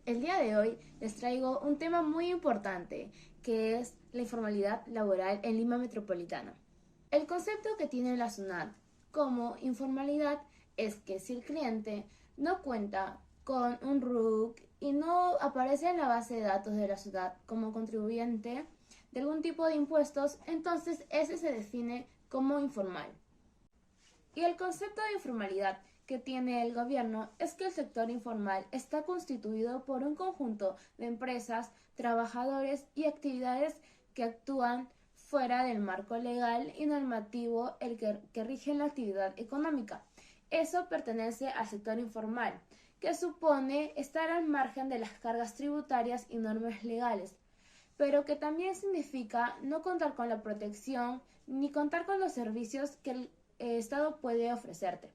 El día de hoy les traigo un tema muy importante, que es la informalidad laboral en Lima Metropolitana. El concepto que tiene la SUNAT como informalidad es que si el cliente no cuenta con un RUC y no aparece en la base de datos de la SUNAT como contribuyente de algún tipo de impuestos, entonces ese se define como informal. Y el concepto de informalidad que tiene el gobierno es que el sector informal está constituido por un conjunto de empresas, trabajadores y actividades que actúan fuera del marco legal y normativo que rige la actividad económica. Eso pertenece al sector informal, que supone estar al margen de las cargas tributarias y normas legales, pero que también significa no contar con la protección ni contar con los servicios que el Estado puede ofrecerte.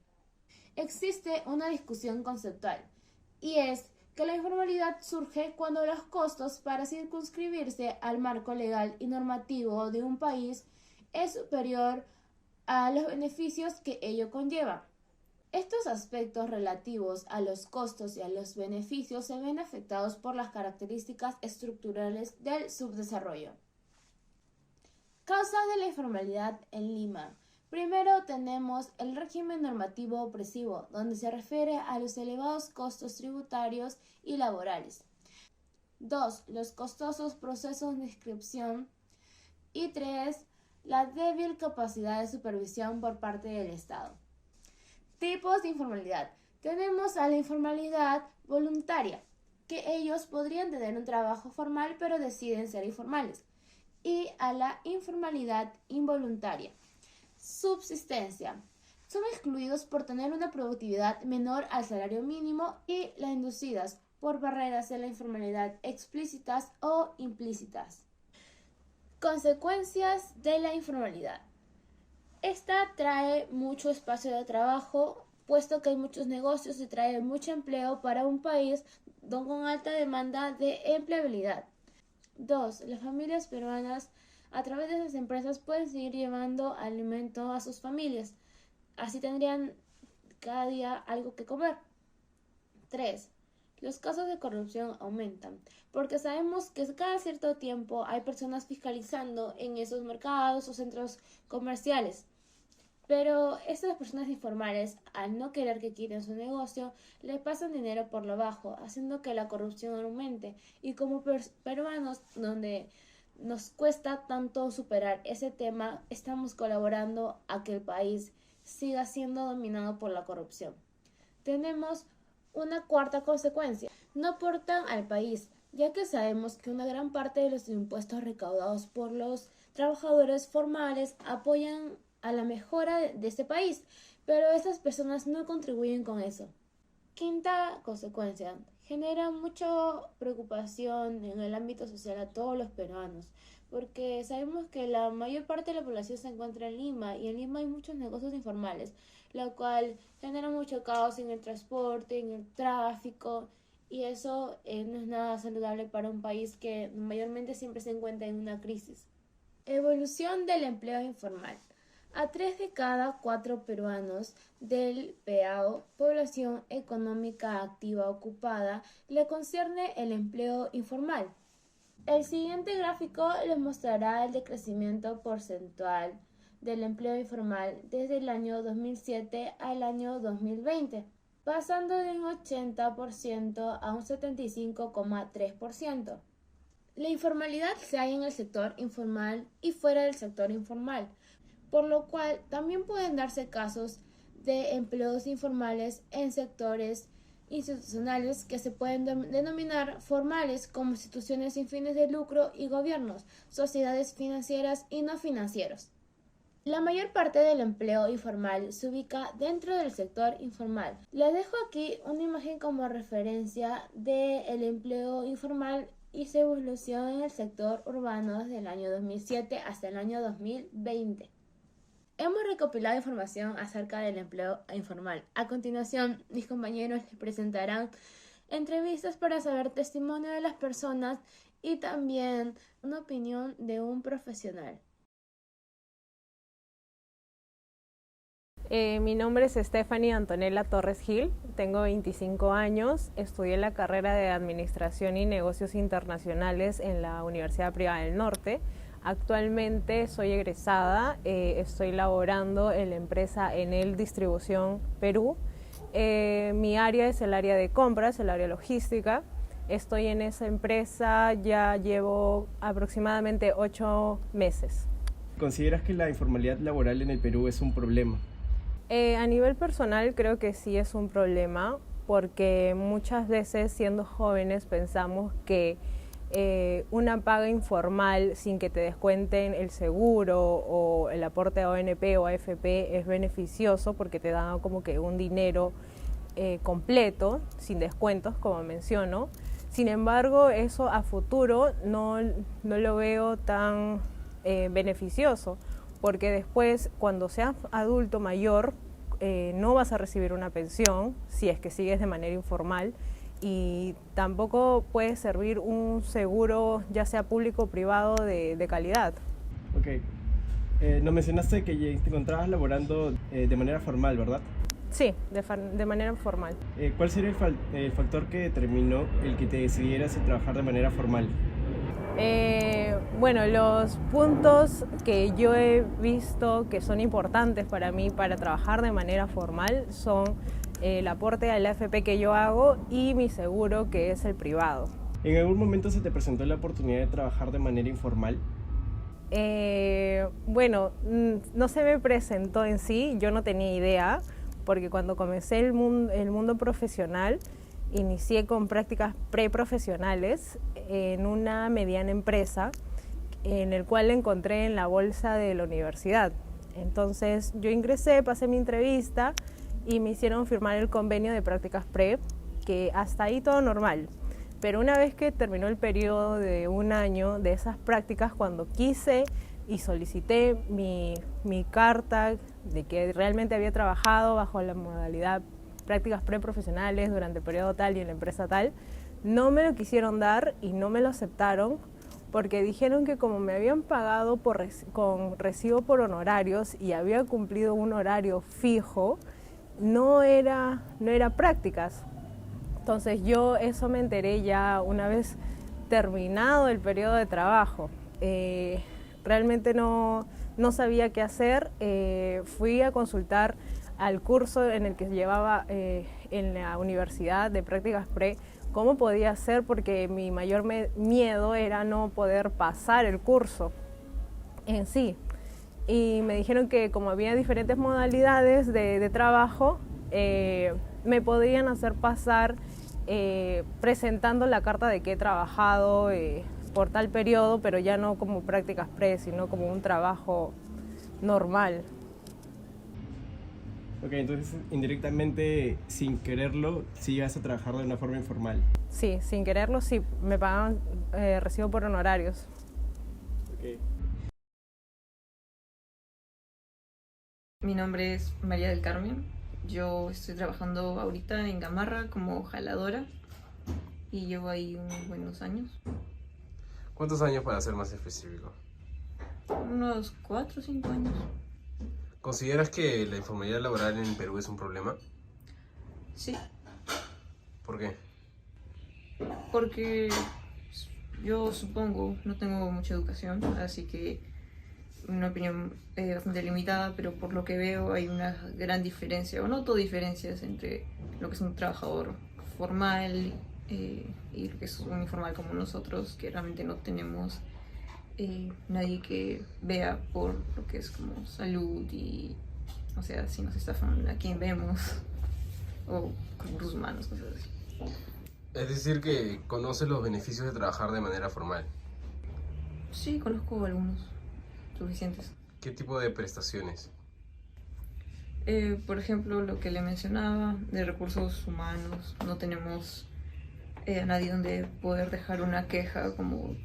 Existe una discusión conceptual, y es que la informalidad surge cuando los costos para circunscribirse al marco legal y normativo de un país es superior a los beneficios que ello conlleva. Estos aspectos relativos a los costos y a los beneficios se ven afectados por las características estructurales del subdesarrollo. Causas de la informalidad en Lima. Primero tenemos el régimen normativo opresivo, donde se refiere a los elevados costos tributarios y laborales. 2. Los costosos procesos de inscripción. Y 3. La débil capacidad de supervisión por parte del Estado. Tipos de informalidad. Tenemos a la informalidad voluntaria, que ellos podrían tener un trabajo formal pero deciden ser informales, y a la informalidad involuntaria. Subsistencia. Son excluidos por tener una productividad menor al salario mínimo y las inducidas por barreras de la informalidad explícitas o implícitas. Consecuencias de la informalidad. Esta trae mucho espacio de trabajo, puesto que hay muchos negocios y trae mucho empleo para un país con alta demanda de empleabilidad. 2. Las familias peruanas a través de esas empresas pueden seguir llevando alimento a sus familias. Así tendrían cada día algo que comer. 3. Los casos de corrupción aumentan, porque sabemos que cada cierto tiempo hay personas fiscalizando en esos mercados o centros comerciales. Pero estas personas informales, al no querer que quiten su negocio, le pasan dinero por lo bajo, haciendo que la corrupción aumente. Y como peruanos, donde nos cuesta tanto superar ese tema, estamos colaborando a que el país siga siendo dominado por la corrupción. Tenemos una cuarta consecuencia. No aportan al país, ya que sabemos que una gran parte de los impuestos recaudados por los trabajadores formales apoyan a la mejora de este país, pero estas personas no contribuyen con eso. Quinta consecuencia, genera mucha preocupación en el ámbito social a todos los peruanos, porque sabemos que la mayor parte de la población se encuentra en Lima y en Lima hay muchos negocios informales, lo cual genera mucho caos en el transporte, en el tráfico, y eso no es nada saludable para un país que mayormente siempre se encuentra en una crisis. Evolución del empleo informal. A 3 de cada 4 peruanos del PEAO, población económica activa ocupada, le concierne el empleo informal. El siguiente gráfico les mostrará el decrecimiento porcentual del empleo informal desde el año 2007 al año 2020, pasando de un 80% a un 75,3%. La informalidad se halla en el sector informal y fuera del sector informal, por lo cual también pueden darse casos de empleos informales en sectores institucionales que se pueden denominar formales, como instituciones sin fines de lucro y gobiernos, sociedades financieras y no financieros. La mayor parte del empleo informal se ubica dentro del sector informal. Les dejo aquí una imagen como referencia del empleo informal y su evolución en el sector urbano desde el año 2007 hasta el año 2020. Hemos recopilado información acerca del empleo informal. A continuación, mis compañeros les presentarán entrevistas para saber testimonio de las personas y también una opinión de un profesional. Mi nombre es Stephanie Antonella Torres Gil, tengo 25 años, estudié la carrera de Administración y Negocios Internacionales en la Universidad Privada del Norte. Actualmente soy egresada, estoy laborando en la empresa Enel Distribución Perú. Mi área es el área de compras, el área logística. Estoy en esa empresa, ya llevo aproximadamente 8 meses. ¿Consideras que la informalidad laboral en el Perú es un problema? A nivel personal creo que sí es un problema porque muchas veces siendo jóvenes pensamos que una paga informal sin que te descuenten el seguro o el aporte a ONP o AFP es beneficioso porque te da como que un dinero completo, sin descuentos como menciono. Sin embargo, eso a futuro no lo veo tan beneficioso porque después cuando seas adulto mayor no vas a recibir una pensión si es que sigues de manera informal y tampoco puede servir un seguro ya sea público o privado de calidad. Ok, nos mencionaste que ya te encontrabas laborando de manera formal, ¿verdad? Sí, de manera formal. ¿Cuál sería el factor que determinó el que te decidieras a trabajar de manera formal? Bueno, los puntos que yo he visto que son importantes para mí para trabajar de manera formal son el aporte al AFP que yo hago y mi seguro que es el privado. ¿En algún momento se te presentó la oportunidad de trabajar de manera informal? Bueno, no se me presentó en sí, yo no tenía idea, porque cuando comencé el mundo profesional, inicié con prácticas preprofesionales en una mediana empresa en el cual encontré en la bolsa de la universidad. Entonces yo ingresé, pasé mi entrevista y me hicieron firmar el convenio de prácticas pre, que hasta ahí todo normal. Pero una vez que terminó el periodo de un año de esas prácticas, cuando quise y solicité mi carta de que realmente había trabajado bajo la modalidad prácticas preprofesionales durante el periodo tal y en la empresa tal, no me lo quisieron dar y no me lo aceptaron porque dijeron que como me habían pagado con recibo por honorarios y había cumplido un horario fijo, no era prácticas. Entonces yo eso me enteré ya una vez terminado el periodo de trabajo. Realmente no sabía qué hacer. Fui a consultar al curso en el que llevaba en la universidad de prácticas pre cómo podía hacer porque mi mayor miedo era no poder pasar el curso en sí. Y me dijeron que como había diferentes modalidades de trabajo, me podían hacer pasar presentando la carta de que he trabajado por tal periodo, pero ya no como prácticas pre, sino como un trabajo normal. Ok, entonces indirectamente, sin quererlo, sí vas a trabajar de una forma informal. Sí, sin quererlo, sí, me pagaban recibo por honorarios. Okay. Mi nombre es María del Carmen. Yo estoy trabajando ahorita en Gamarra como jaladora y llevo ahí unos buenos años. ¿Cuántos años para ser más específico? Unos 4 o 5 años. ¿Consideras que la informalidad laboral en Perú es un problema? Sí, ¿Por qué? porque yo supongo, no tengo mucha educación, así que una opinión bastante limitada, pero por lo que veo hay una gran diferencia, o noto diferencias entre lo que es un trabajador formal y lo que es un informal como nosotros, que realmente no tenemos nadie que vea por lo que es como salud y, o sea, si nos estafan a quién vemos, o recursos humanos, cosas así. Es decir, que conoces los beneficios de trabajar de manera formal. Sí, conozco algunos suficientes. ¿Qué tipo de prestaciones? Por ejemplo, lo que le mencionaba de recursos humanos, no tenemos a nadie donde poder dejar una queja como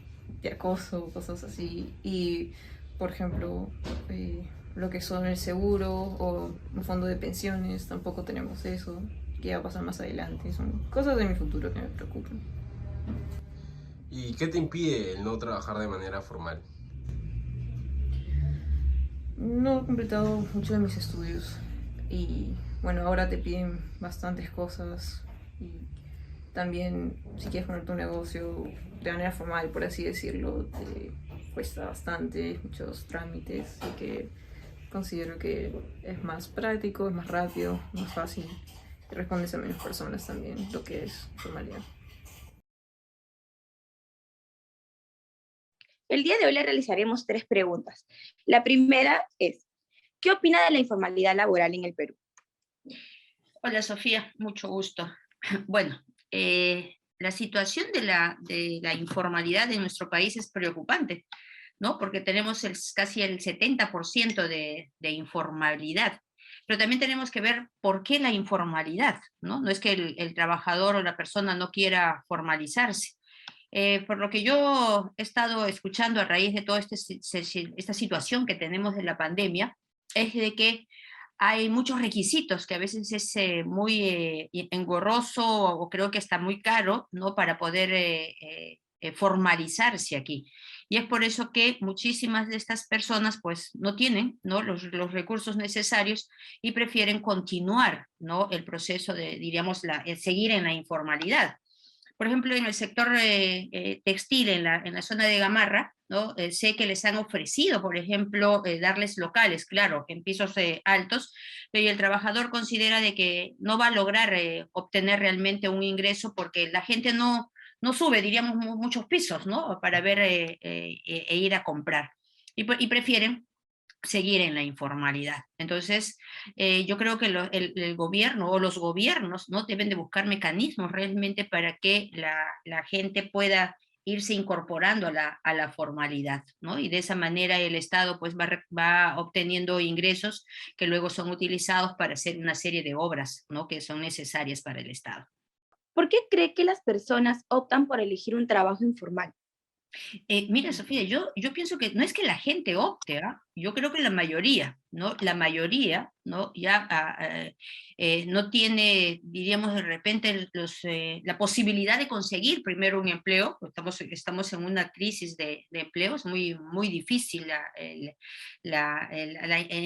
de acoso, cosas así. Y, por ejemplo, lo que son el seguro o un fondo de pensiones, tampoco tenemos eso, que va a pasar más adelante. Son cosas de mi futuro que me preocupan. ¿Y qué te impide el no trabajar de manera formal? No he completado mucho de mis estudios. Y bueno, ahora te piden bastantes cosas y también si quieres poner tu negocio de manera formal, por así decirlo, te cuesta bastante, muchos trámites, así que considero que es más práctico, es más rápido, más fácil y respondes a menos personas también, lo que es formalidad. El día de hoy le realizaremos 3 preguntas. La primera es, ¿qué opina de la informalidad laboral en el Perú? Hola Sofía, mucho gusto. Bueno, la situación de la informalidad en nuestro país es preocupante, ¿no? Porque tenemos casi el 70% de informalidad. Pero también tenemos que ver por qué la informalidad, ¿no? No es que el trabajador o la persona no quiera formalizarse. Por lo que yo he estado escuchando a raíz de toda esta situación que tenemos de la pandemia, es de que hay muchos requisitos que a veces es muy engorroso o creo que está muy caro, ¿no? Para poder formalizarse aquí. Y es por eso que muchísimas de estas personas pues no tienen, ¿no? Los recursos necesarios y prefieren continuar, ¿no? El proceso de, diríamos, el seguir en la informalidad. Por ejemplo, en el sector textil, en la zona de Gamarra, ¿no? Sé que les han ofrecido, por ejemplo, darles locales, claro, en pisos altos, pero el trabajador considera de que no va a lograr obtener realmente un ingreso porque la gente no sube, diríamos, muchos pisos, ¿no? Para ver e ir a comprar. Y prefieren seguir en la informalidad. Entonces, yo creo que el gobierno o los gobiernos, ¿no? Deben de buscar mecanismos realmente para que la gente pueda irse incorporando a la formalidad, ¿no? Y de esa manera el Estado pues va obteniendo ingresos que luego son utilizados para hacer una serie de obras, ¿no? Que son necesarias para el Estado. ¿Por qué cree que las personas optan por elegir un trabajo informal? Mira, Sofía, yo pienso que no es que la gente opte, ¿ah? Yo creo que la mayoría, ¿no? La mayoría, ¿no? Ya no tiene, diríamos, de repente la posibilidad de conseguir primero un empleo, pues estamos en una crisis de empleo, es muy difícil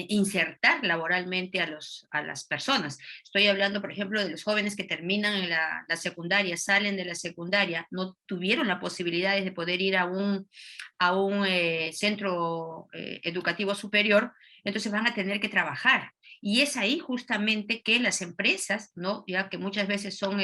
insertar laboralmente a las personas. Estoy hablando, por ejemplo, de los jóvenes que terminan la secundaria, salen de la secundaria, no tuvieron la posibilidad de poder ir a un centro educativo superior, entonces van a tener que trabajar. Y es ahí justamente que las empresas, ¿no? Ya que muchas veces son,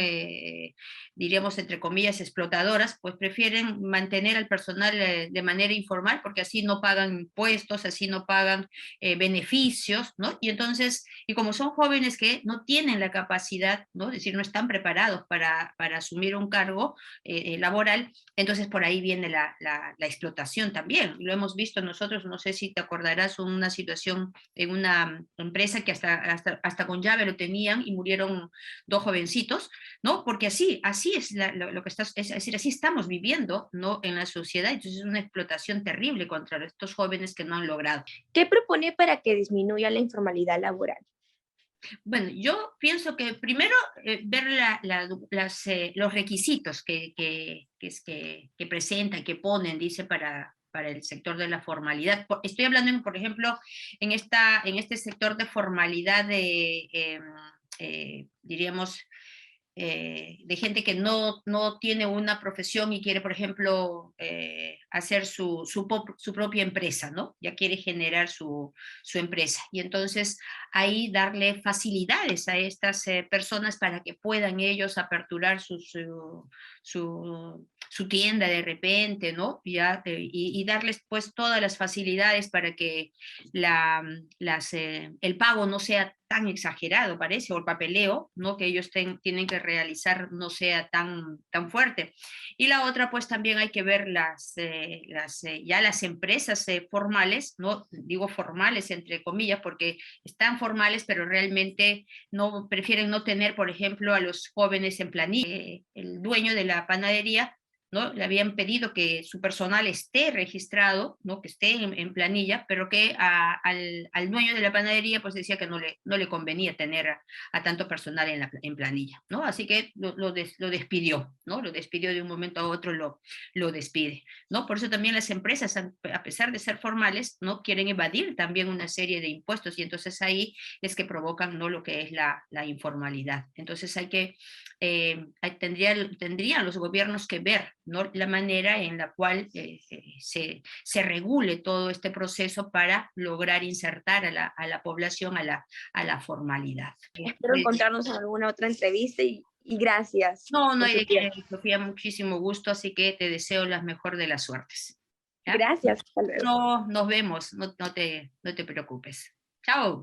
diríamos, entre comillas, explotadoras, pues prefieren mantener al personal de manera informal porque así no pagan impuestos, así no pagan beneficios, ¿no? Y entonces, y como son jóvenes que no tienen la capacidad, ¿no? Es decir, no están preparados para asumir un cargo laboral, entonces por ahí viene la explotación también. Lo hemos visto nosotros, no sé si te acordarás, una situación en una empresa que hasta con llave lo tenían y murieron 2 jovencitos, ¿no? Porque así es lo que estás, es decir, así estamos viviendo, ¿no? En la sociedad, entonces es una explotación terrible contra estos jóvenes que no han logrado. ¿Qué propone para que disminuya la informalidad laboral? Bueno, yo pienso que primero ver los requisitos que presentan, que ponen, dice, para el sector de la formalidad. Estoy hablando, por ejemplo, en este sector de formalidad diríamos, de gente que no tiene una profesión y quiere, por ejemplo, hacer su propia empresa, ¿no? Ya quiere generar su empresa. Y entonces ahí darle facilidades a estas personas para que puedan ellos aperturar su tienda de repente, ¿no? Ya, y darles pues todas las facilidades para que el pago no sea tan exagerado, parece, o el papeleo, ¿no? Que ellos tienen que realizar no sea tan fuerte. Y la otra, pues también hay que ver ya las empresas formales, ¿no? Digo formales entre comillas, porque están formales, pero realmente prefieren no tener, por ejemplo, a los jóvenes en planilla. El dueño de la panadería ¿no? Le habían pedido que su personal esté registrado, ¿no? Que esté en planilla, pero que al dueño de la panadería pues decía que no le convenía tener a tanto personal en planilla, ¿no? Así que lo despidió, ¿no? Lo despidió de un momento a otro, lo despide, ¿no? Por eso también las empresas, a pesar de ser formales, ¿no? Quieren evadir también una serie de impuestos, y entonces ahí es que provocan, ¿no? Lo que es la informalidad. Entonces tendrían los gobiernos que ver, ¿no? La manera en la cual se regule todo este proceso para lograr insertar a la población a la formalidad. Espero encontrarnos en alguna otra entrevista y gracias. No por hay su de qué, tiempo. Sofía, muchísimo gusto, así que te deseo la mejor de las suertes. ¿Ya? Gracias. Hasta luego. No, nos vemos, no te preocupes. Chao.